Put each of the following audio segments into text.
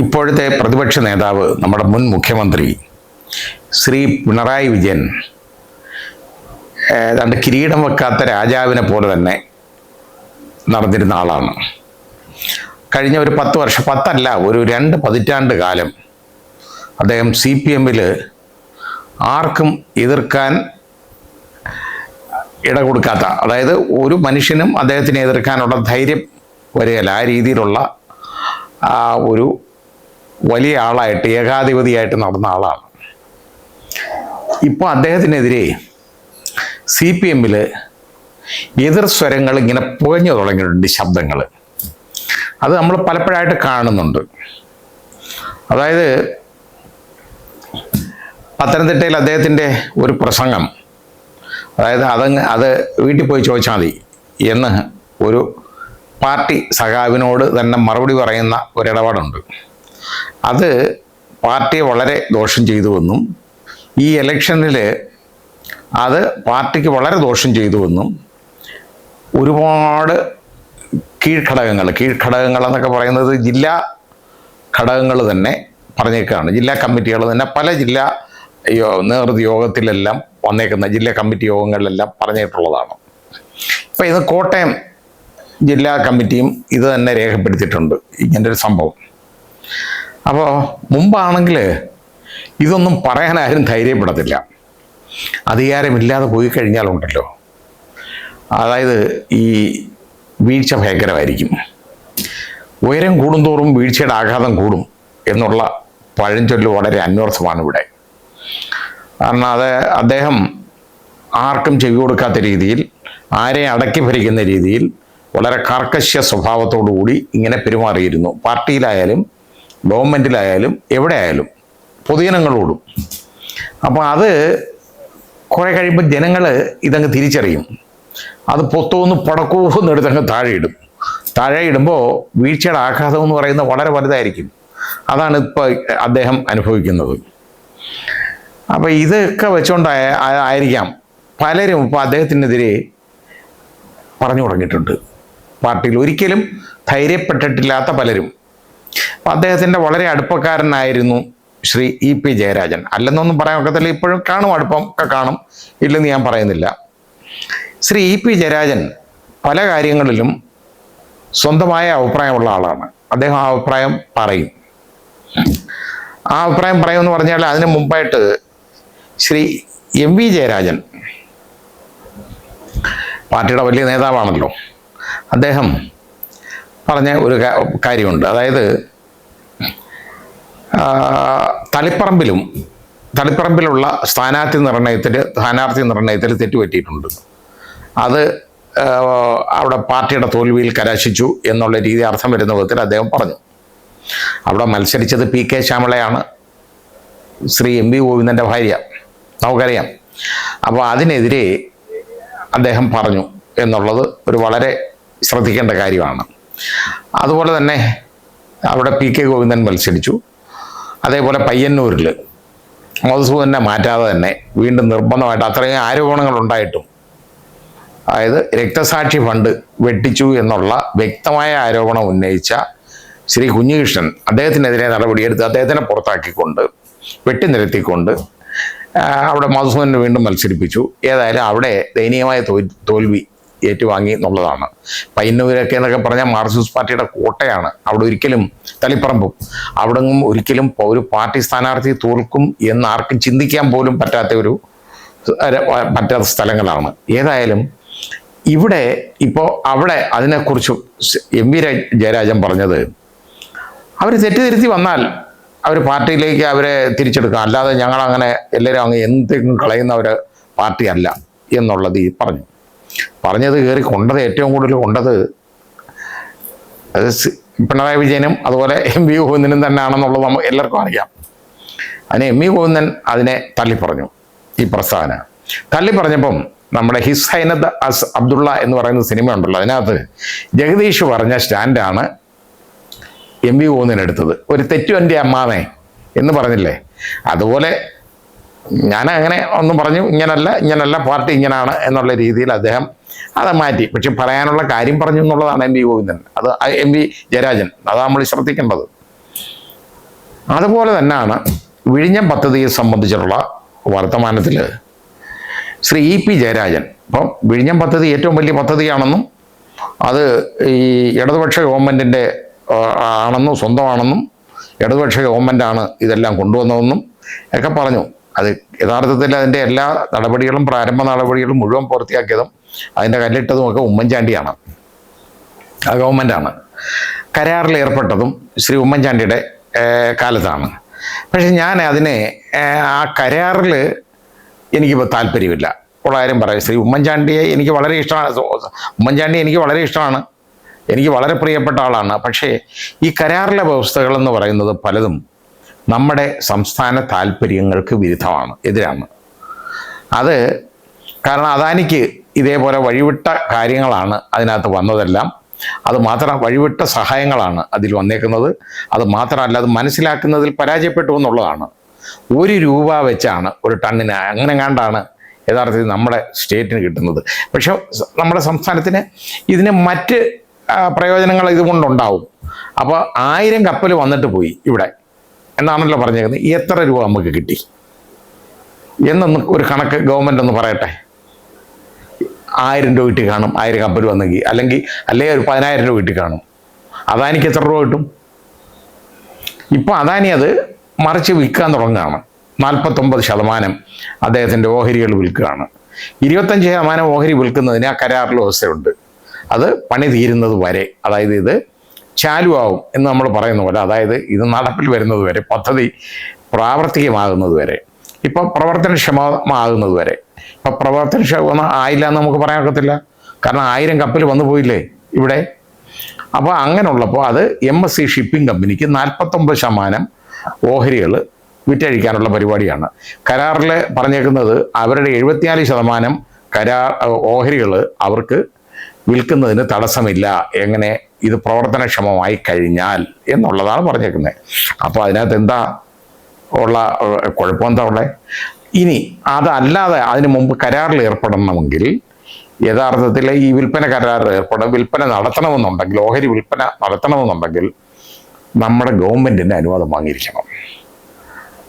ഇപ്പോഴത്തെ പ്രതിപക്ഷ നേതാവ് നമ്മുടെ മുൻ മുഖ്യമന്ത്രി ശ്രീ പിണറായി വിജയൻ ഏതാണ്ട് കിരീടം വെക്കാത്ത രാജാവിനെ പോലെ തന്നെ നടന്നിരുന്ന ആളാണ്. കഴിഞ്ഞ ഒരു 10 വർഷം, 10 ഒരു 2 പതിറ്റാണ്ട് കാലം അദ്ദേഹം CPM-ൽ ആർക്കും എതിർക്കാൻ ഇട കൊടുക്കാത്ത, അതായത് ഒരു മനുഷ്യനും അദ്ദേഹത്തിനെ എതിർക്കാനുള്ള ധൈര്യം വരികയില്ല, ആ രീതിയിലുള്ള ഒരു വലിയ ആളായിട്ട്, ഏകാധിപതിയായിട്ട് നടന്ന ആളാണ്. ഇപ്പോൾ അദ്ദേഹത്തിനെതിരെ CPM-ൽ എതിർ സ്വരങ്ങൾ ഇങ്ങനെ പുകഞ്ഞു തുടങ്ങിയിട്ടുണ്ട്, ശബ്ദങ്ങൾ. അത് നമ്മൾ പലപ്പോഴായിട്ട് കാണുന്നുണ്ട്. അതായത് പത്തനംതിട്ടയിൽ അദ്ദേഹത്തിൻ്റെ ഒരു പ്രസംഗം, അതായത് അത് വീട്ടിൽ പോയി ചോദിച്ചാൽ മതി എന്ന് ഒരു പാർട്ടി സഖാവിനോട് തന്നെ മറുപടി പറയുന്ന ഒരിടപാടുണ്ട്. അത് പാർട്ടിയെ വളരെ ദോഷം ചെയ്തുവെന്നും ഈ ഇലക്ഷനിൽ അത് പാർട്ടിക്ക് വളരെ ദോഷം ചെയ്തുവെന്നും ഒരുപാട് കീഴ്ഘടകങ്ങൾ എന്നൊക്കെ പറയുന്നത് ജില്ലാ ഘടകങ്ങൾ തന്നെ പറഞ്ഞേക്കാണ്. ജില്ലാ കമ്മിറ്റികൾ തന്നെ പല ജില്ലാ നേതൃയോഗത്തിലെല്ലാം വന്നേക്കുന്ന ജില്ലാ കമ്മിറ്റി യോഗങ്ങളിലെല്ലാം പറഞ്ഞിട്ടുള്ളതാണ്. ഇപ്പം ഇത് കോട്ടയം ജില്ലാ കമ്മിറ്റിയും ഇത് തന്നെ രേഖപ്പെടുത്തിയിട്ടുണ്ട്, ഇങ്ങനൊരു സംഭവം. അപ്പോൾ മുമ്പാണെങ്കിൽ ഇതൊന്നും പറയാനാരും ധൈര്യപ്പെടത്തില്ല. അധികാരമില്ലാതെ പോയി കഴിഞ്ഞാലുണ്ടല്ലോ, അതായത് ഈ വീഴ്ച ഭയങ്കരമായിരിക്കും. ഉയരം കൂടുന്തോറും വീഴ്ചയുടെ ആഘാതം കൂടും എന്നുള്ള പഴഞ്ചൊല്ല് വളരെ അന്വർത്ഥമാണ് ഇവിടെ. കാരണം അദ്ദേഹം ആർക്കും ചെവി കൊടുക്കാത്ത രീതിയിൽ, ആരെയും അടക്കി ഭരിക്കുന്ന രീതിയിൽ വളരെ കർക്കശ സ്വഭാവത്തോടു കൂടി ഇങ്ങനെ പെരുമാറിയിരുന്നു. പാർട്ടിയിലായാലും ഗവൺമെൻറ്റിലായാലും എവിടെ ആയാലും പൊതുജനങ്ങളോടും. അപ്പോൾ അത് കുറേ കഴിയുമ്പോൾ ജനങ്ങൾ ഇതങ്ങ് തിരിച്ചറിയും. അത് പൊത്തോന്ന് പടക്കൂന്ന് എടുത്തങ്ങ് താഴെ ഇടുമ്പോൾ വീഴ്ചയുടെ ആഘാതം എന്ന് പറയുന്നത് വളരെ വലുതായിരിക്കും. അതാണ് ഇപ്പോൾ അദ്ദേഹം അനുഭവിക്കുന്നത്. അപ്പോൾ ഇതൊക്കെ വെച്ചുകൊണ്ടായിരിക്കാം പലരും ഇപ്പോൾ അദ്ദേഹത്തിനെതിരെ പറഞ്ഞു തുടങ്ങിയിട്ടുണ്ട്. പാർട്ടിയിൽ ഒരിക്കലും ധൈര്യപ്പെട്ടിട്ടില്ലാത്ത പലരും. അപ്പം അദ്ദേഹത്തിൻ്റെ വളരെ അടുപ്പക്കാരനായിരുന്നു ശ്രീ EP ജയരാജൻ. അല്ലെന്നൊന്നും പറയാൻ ഒക്കത്തില്ല, ഇപ്പോഴും കാണും, അടുപ്പം ഒക്കെ കാണും, ഇല്ലെന്ന് ഞാൻ പറയുന്നില്ല. ശ്രീ EP ജയരാജൻ പല കാര്യങ്ങളിലും സ്വന്തമായ അഭിപ്രായമുള്ള ആളാണ്. അദ്ദേഹം ആ അഭിപ്രായം പറയും. ആ അഭിപ്രായം പറയുമെന്ന് പറഞ്ഞാൽ അതിന് മുമ്പായിട്ട് ശ്രീ MV ജയരാജൻ പാർട്ടിയുടെ വലിയ നേതാവാണല്ലോ, അദ്ദേഹം പറഞ്ഞ ഒരു കാര്യമുണ്ട്. അതായത് തളിപ്പറമ്പിലുള്ള സ്ഥാനാർത്ഥി നിർണയത്തിൽ തെറ്റുപറ്റിയിട്ടുണ്ട്. അത് അവിടെ പാർട്ടിയുടെ തോൽവിയിൽ കലാശിച്ചു എന്നുള്ള രീതി അർത്ഥം വരുന്ന വിധത്തിൽ അദ്ദേഹം പറഞ്ഞു. അവിടെ മത്സരിച്ചത് PK ശ്യാമളയാണ്, ശ്രീ MV ഗോവിന്ദൻ്റെ ഭാര്യ, നമുക്കറിയാം. അപ്പോൾ അതിനെതിരെ അദ്ദേഹം പറഞ്ഞു എന്നുള്ളത് ഒരു വളരെ ശ്രദ്ധിക്കേണ്ട കാര്യമാണ്. അതുപോലെ തന്നെ അവിടെ PK ഗോവിന്ദൻ മത്സരിച്ചു. അതേപോലെ പയ്യന്നൂരിൽ മധുസൂദനെ മാറ്റാതെ തന്നെ വീണ്ടും നിർബന്ധമായിട്ട് അത്രയും ആരോപണങ്ങൾ ഉണ്ടായിട്ടും, അതായത് രക്തസാക്ഷി ഫണ്ട് വെട്ടിച്ചു എന്നുള്ള വ്യക്തമായ ആരോപണം ഉന്നയിച്ച ശ്രീ കുഞ്ഞികൃഷ്ണൻ അദ്ദേഹത്തിനെതിരെ നടപടിയെടുത്ത് അദ്ദേഹത്തിനെ പുറത്താക്കിക്കൊണ്ട് വെട്ടിനിരത്തിക്കൊണ്ട് അവിടെ മധുസൂദനെ വീണ്ടും മത്സരിപ്പിച്ചു. ഏതായാലും അവിടെ ദയനീയമായ തോൽവി ഏറ്റുവാങ്ങി എന്നുള്ളതാണ്. പയ്യന്നൂരൊക്കെ എന്നൊക്കെ പറഞ്ഞാൽ മാർക്സിസ്റ്റ് പാർട്ടിയുടെ കോട്ടയാണ്. അവിടെ ഒരിക്കലും തളിപ്പറമ്പും അവിടെ ഒരിക്കലും ഒരു പാർട്ടി സ്ഥാനാർത്ഥി തോൽക്കും എന്ന് ആർക്കും ചിന്തിക്കാൻ പോലും പറ്റാത്ത സ്ഥലങ്ങളാണ്. ഏതായാലും ഇവിടെ ഇപ്പോൾ അവിടെ അതിനെക്കുറിച്ച് MV ജയരാജൻ പറഞ്ഞത്, അവർ തെറ്റിദ്ധരുത്തി വന്നാൽ അവർ പാർട്ടിയിലേക്ക് അവരെ തിരിച്ചെടുക്കാം, അല്ലാതെ ഞങ്ങളങ്ങനെ എല്ലാവരും അങ്ങ് എന്തെങ്കിലും കളയുന്ന ഒരു പാർട്ടിയല്ല എന്നുള്ളത് പറഞ്ഞത് കൊണ്ടത് ഏറ്റവും കൂടുതൽ കൊണ്ടത് പിണറായി വിജയനും അതുപോലെ MV ഗോവിന്ദനും തന്നെയാണെന്നുള്ളത് എല്ലാവർക്കും അറിയാം. അതിന് MV ഗോവിന്ദൻ അതിനെ തള്ളിപ്പറഞ്ഞു. ഈ പ്രസ്താവന തള്ളിപ്പറഞ്ഞപ്പം നമ്മുടെ ഹിസ് ഹൈനത്ത് അബ്ദുള്ള എന്ന് പറയുന്ന സിനിമ ഉണ്ടല്ലോ, അതിനകത്ത് ജഗദീഷ് പറഞ്ഞ സ്റ്റാൻഡാണ് MV ഗോവിന്ദൻ എടുത്തത്. ഒരു തെറ്റു എൻ്റെ അമ്മാവേ എന്ന് പറഞ്ഞില്ലേ, അതുപോലെ ഞാൻ അങ്ങനെ ഒന്നും പറഞ്ഞു, ഇങ്ങനല്ല പാർട്ടി ഇങ്ങനെയാണ് എന്നുള്ള രീതിയിൽ അദ്ദേഹം അത് മാറ്റി. പക്ഷെ പറയാനുള്ള കാര്യം പറഞ്ഞു എന്നുള്ളതാണ് MV ഗോവിന്ദൻ, അത് MV ജയരാജൻ, അതാണ് നമ്മൾ ശ്രദ്ധിക്കേണ്ടത്. അതുപോലെ തന്നെയാണ് വിഴിഞ്ഞം പദ്ധതിയെ സംബന്ധിച്ചുള്ള വർത്തമാനത്തിൽ ശ്രീ ഇ പി ജയരാജൻ ഇപ്പം വിഴിഞ്ഞം പദ്ധതി ഏറ്റവും വലിയ പദ്ധതിയാണെന്നും അത് ഈ ഇടതുപക്ഷ ഗവൺമെൻറ്റിൻ്റെ ആണെന്നും സ്വന്തമാണെന്നും ഇടതുപക്ഷ ഗവൺമെൻറ്റാണ് ഇതെല്ലാം കൊണ്ടുവന്നതെന്നും ഒക്കെ പറഞ്ഞു. അത് യഥാർത്ഥത്തിൽ അതിൻ്റെ എല്ലാ നടപടികളും പ്രാരംഭ നടപടികളും മുഴുവൻ പൂർത്തിയാക്കിയതും അതിൻ്റെ കല്ലിട്ടതും ഒക്കെ ഉമ്മൻചാണ്ടിയാണ്, ആ ഗവൺമെൻറ്റാണ്. കരാറിൽ ഏർപ്പെട്ടതും ശ്രീ ഉമ്മൻചാണ്ടിയുടെ കാലത്താണ്. പക്ഷെ ഞാൻ അതിനെ ആ കരാറിൽ എനിക്കിപ്പോൾ താല്പര്യമില്ല ഉള്ള കാര്യം പറയാം. ശ്രീ ഉമ്മൻചാണ്ടിയെ എനിക്ക് വളരെ ഇഷ്ടമാണ്, ഉമ്മൻചാണ്ടി എനിക്ക് വളരെ ഇഷ്ടമാണ്, എനിക്ക് വളരെ പ്രിയപ്പെട്ട ആളാണ്. പക്ഷേ ഈ കരാറിലെ വ്യവസ്ഥകളെന്ന് പറയുന്നത് പലതും നമ്മുടെ സംസ്ഥാന താല്പര്യങ്ങൾക്ക് വിരുദ്ധമാണ്, എതിരാണ്. അത് കാരണം അദാനിക്ക് ഇതേപോലെ വഴിവിട്ട കാര്യങ്ങളാണ് അതിനകത്ത് വന്നതെല്ലാം. അത് മാത്രം വഴിവിട്ട സഹായങ്ങളാണ് അതിൽ വന്നേക്കുന്നത്. അത് മാത്രമല്ല, അത് മനസ്സിലാക്കുന്നതിൽ പരാജയപ്പെട്ടു എന്നുള്ളതാണ്. 1 രൂപ വെച്ചാണ് ഒരു ടണ്ണിന്, അങ്ങനെ കണ്ടാണ് യഥാർത്ഥത്തിൽ നമ്മുടെ സ്റ്റേറ്റിന് കിട്ടുന്നത്. പക്ഷെ നമ്മുടെ സംസ്ഥാനത്തിന് ഇതിന് മറ്റ് പ്രയോജനങ്ങൾ ഇതുകൊണ്ടുണ്ടാവും. അപ്പോൾ 1000 കപ്പൽ വന്നിട്ട് പോയി ഇവിടെ എന്നാണല്ലോ പറഞ്ഞേക്കുന്നത്. എത്ര രൂപ നമുക്ക് കിട്ടി എന്നൊന്ന് ഒരു കണക്ക് ഗവൺമെൻറ് ഒന്ന് പറയട്ടെ. 1000 രൂപ കിട്ടി കാണും 1000 കപ്പൽ വന്നെങ്കിൽ, അല്ലെങ്കിൽ ഒരു 10,000 രൂപ കിട്ടി കാണും. അദാനിക്ക് എത്ര രൂപ കിട്ടും? ഇപ്പം അദാനി അത് മറിച്ച് വിൽക്കാൻ തുടങ്ങുകയാണ്. 49% അദ്ദേഹത്തിൻ്റെ ഓഹരികൾ വിൽക്കുകയാണ്. 25% ഓഹരി വിൽക്കുന്നതിന് ആ കരാറിൽ വ്യവസ്ഥയുണ്ട്. അത് പണി തീരുന്നത് വരെ, അതായത് ഇത് ചാലുവാകും എന്ന് നമ്മൾ പറയുന്ന പോലെ, അതായത് ഇത് നടപ്പിൽ വരുന്നത് വരെ, പദ്ധതി പ്രാവർത്തികമാകുന്നത് വരെ, ഇപ്പം പ്രവർത്തനക്ഷമമാകുന്നത് വരെ. ഇപ്പം പ്രവർത്തനക്ഷമ ആയില്ല എന്ന് നമുക്ക് പറയാൻ ഒക്കത്തില്ല, കാരണം 1000 കപ്പൽ വന്നു പോയില്ലേ ഇവിടെ. അപ്പോൾ അങ്ങനെയുള്ളപ്പോൾ അത് MSC ഷിപ്പിംഗ് കമ്പനിക്ക് 49% ഓഹരികൾ വിറ്റഴിക്കാനുള്ള പരിപാടിയാണ്. കരാറിൽ പറഞ്ഞേക്കുന്നത് അവരുടെ 74% കരാർ ഓഹരികൾ അവർക്ക് വിൽക്കുന്നതിന് തടസ്സമില്ല, എങ്ങനെ ഇത് പ്രവർത്തനക്ഷമമായി കഴിഞ്ഞാൽ എന്നുള്ളതാണ് പറഞ്ഞേക്കുന്നത്. അപ്പോൾ അതിനകത്ത് എന്താ ഉള്ള കുഴപ്പമെന്താ ഉള്ളത്? ഇനി അതല്ലാതെ അതിന് മുമ്പ് കരാറിൽ ഏർപ്പെടണമെങ്കിൽ യഥാർത്ഥത്തിൽ ഈ വിൽപ്പന കരാറിൽ വിൽപ്പന നടത്തണമെന്നുണ്ടെങ്കിൽ, ഓഹരി വിൽപ്പന നടത്തണമെന്നുണ്ടെങ്കിൽ നമ്മുടെ ഗവൺമെൻറ്റിൻ്റെ അനുവാദം വാങ്ങിയിരിക്കണം.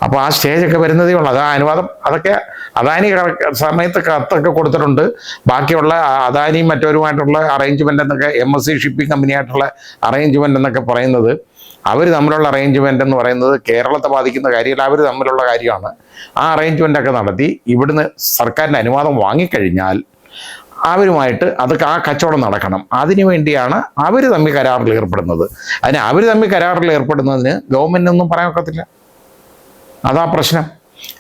അപ്പോൾ ആ സ്റ്റേജൊക്കെ വരുന്നതേ ഉള്ളൂ. അത് ആ അനുവാദം അതൊക്കെ അദാനി സമയത്ത് കത്തൊക്കെ കൊടുത്തിട്ടുണ്ട്. ബാക്കിയുള്ള അദാനിയും മറ്റവരുമായിട്ടുള്ള അറേഞ്ച്മെൻ്റ് എന്നൊക്കെ, MSC ഷിപ്പിംഗ് കമ്പനിയായിട്ടുള്ള അറേഞ്ച്മെൻ്റ് എന്നൊക്കെ പറയുന്നത്, അവർ തമ്മിലുള്ള അറേഞ്ച്മെൻ്റ് എന്ന് പറയുന്നത് കേരളത്തെ ബാധിക്കുന്ന കാര്യമല്ല, അവർ തമ്മിലുള്ള കാര്യമാണ്. ആ അറേഞ്ച്മെൻ്റൊക്കെ നടത്തി ഇവിടുന്ന് സർക്കാരിൻ്റെ അനുവാദം വാങ്ങിക്കഴിഞ്ഞാൽ അവരുമായിട്ട് അതൊക്കെ ആ കച്ചവടം നടക്കണം. അതിനു വേണ്ടിയാണ് അവർ തമ്മിൽ കരാറിൽ ഏർപ്പെടുന്നത്. അതിന് അവർ തമ്മിൽ കരാറിൽ ഏർപ്പെടുന്നതിന് ഗവൺമെൻറ്റൊന്നും പറയാൻ ഒക്കത്തില്ല. അതാ പ്രശ്നം.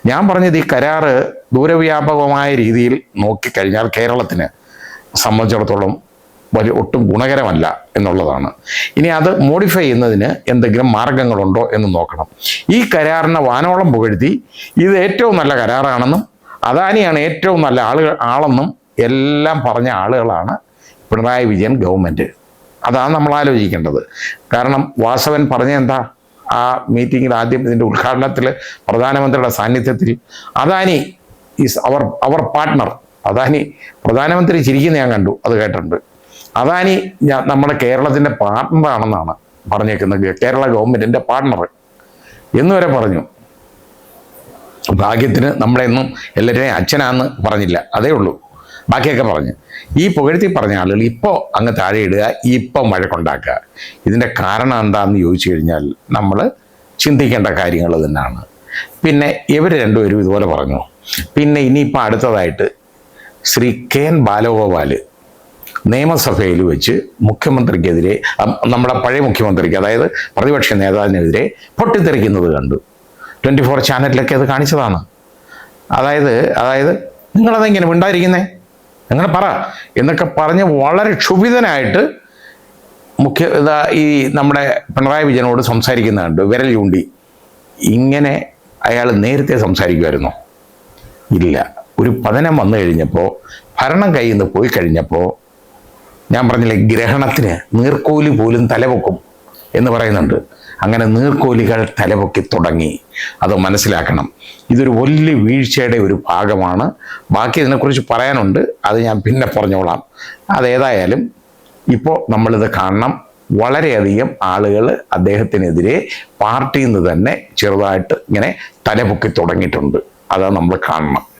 ഞാൻ പറഞ്ഞത് ഈ കരാറ് ദൂരവ്യാപകമായ രീതിയിൽ നോക്കിക്കഴിഞ്ഞാൽ കേരളത്തിന് സംബന്ധിച്ചിടത്തോളം ഒട്ടും ഗുണകരമല്ല എന്നുള്ളതാണ്. ഇനി അത് മോഡിഫൈ ചെയ്യുന്നതിന് എന്തെങ്കിലും മാർഗങ്ങളുണ്ടോ എന്ന് നോക്കണം. ഈ കരാറിനെ വാനോളം പുകഴ്ത്തി ഇത് ഏറ്റവും നല്ല കരാറാണെന്നും അദാനിയാണ് ഏറ്റവും നല്ല ആളെന്നും എല്ലാം പറഞ്ഞ ആളുകളാണ് പിണറായി വിജയൻ ഗവൺമെൻറ്. അതാണ് നമ്മൾ ആലോചിക്കേണ്ടത്. കാരണം വാസവൻ പറഞ്ഞ എന്താ, ആ മീറ്റിങ്ങിൽ ആദ്യം ഇതിൻ്റെ ഉദ്ഘാടനത്തിൽ പ്രധാനമന്ത്രിയുടെ സാന്നിധ്യത്തിൽ Adani is our partner, Adani പ്രധാനമന്ത്രി ചിരിക്കുന്ന ഞാൻ കണ്ടു, അത് കേട്ടിട്ടുണ്ട്. അദാനി നമ്മുടെ കേരളത്തിൻ്റെ പാർട്ട്ണറാണെന്നാണ് പറഞ്ഞേക്കുന്നത്, കേരള ഗവൺമെൻറ്റിൻ്റെ പാർട്ട്ണർ എന്നുവരെ പറഞ്ഞു. ഭാഗ്യത്തിന് നമ്മളെയൊന്നും എല്ലാവരെയും അച്ഛനാന്ന് പറഞ്ഞില്ല, അതേ ഉള്ളൂ. ബാക്കിയൊക്കെ പറഞ്ഞു. ഈ പുകഴ്ത്തി പറഞ്ഞ ആളുകൾ ഇപ്പോൾ അങ്ങ് താഴെ ഇടുക, ഇപ്പം വഴക്കുണ്ടാക്കുക. ഇതിൻ്റെ കാരണം എന്താണെന്ന് ചോദിച്ചു കഴിഞ്ഞാൽ നമ്മൾ ചിന്തിക്കേണ്ട കാര്യങ്ങൾ തന്നെയാണ്. പിന്നെ ഇവർ രണ്ടുപേരും ഇതുപോലെ പറഞ്ഞു. പിന്നെ ഇനിയിപ്പോൾ അടുത്തതായിട്ട് ശ്രീ KN ബാലഗോപാൽ നിയമസഭയിൽ വെച്ച് മുഖ്യമന്ത്രിക്കെതിരെ, നമ്മുടെ പഴയ മുഖ്യമന്ത്രിക്ക്, അതായത് പ്രതിപക്ഷ നേതാവിനെതിരെ പൊട്ടിത്തെറിക്കുന്നത് കണ്ടു. 24 ചാനലിലൊക്കെ അത് കാണിച്ചതാണ്. അതായത് നിങ്ങളതെങ്ങനെ മിണ്ടായിരിക്കുന്നേ, നിങ്ങൾ പറ എന്നൊക്കെ പറഞ്ഞ് വളരെ ക്ഷുഭിതനായിട്ട് ഈ നമ്മുടെ പിണറായി വിജയനോട് സംസാരിക്കുന്ന കണ്ടു, വിരൽ ചൂണ്ടി. ഇങ്ങനെ അയാൾ നേരത്തെ സംസാരിക്കുമായിരുന്നോ? ഇല്ല. ഒരു പതനം വന്നു കഴിഞ്ഞപ്പോൾ, ഭരണം കയ്യിൽ നിന്ന് പോയി കഴിഞ്ഞപ്പോൾ, ഞാൻ പറഞ്ഞില്ലേ, ഗ്രഹണത്തിന് നീർക്കോലി പോലും തലപൊക്കും എന്ന് പറയുന്നുണ്ട്. അങ്ങനെ നീർക്കോലികൾ തലപൊക്കി തുടങ്ങി. അത് മനസ്സിലാക്കണം. ഇതൊരു വലിയ വീഴ്ചയുടെ ഒരു ഭാഗമാണ്. ബാക്കി ഇതിനെക്കുറിച്ച് പറയാനുണ്ട്, അത് ഞാൻ പിന്നെ പറഞ്ഞോളാം. അതേതായാലും ഇപ്പോൾ നമ്മളിത് കാണണം. വളരെയധികം ആളുകൾ അദ്ദേഹത്തിനെതിരെ പാർട്ടിയിൽ നിന്ന് തന്നെ ചെറുതായിട്ട് ഇങ്ങനെ തലപൊക്കി തുടങ്ങിയിട്ടുണ്ട്. അത് നമ്മൾ കാണണം.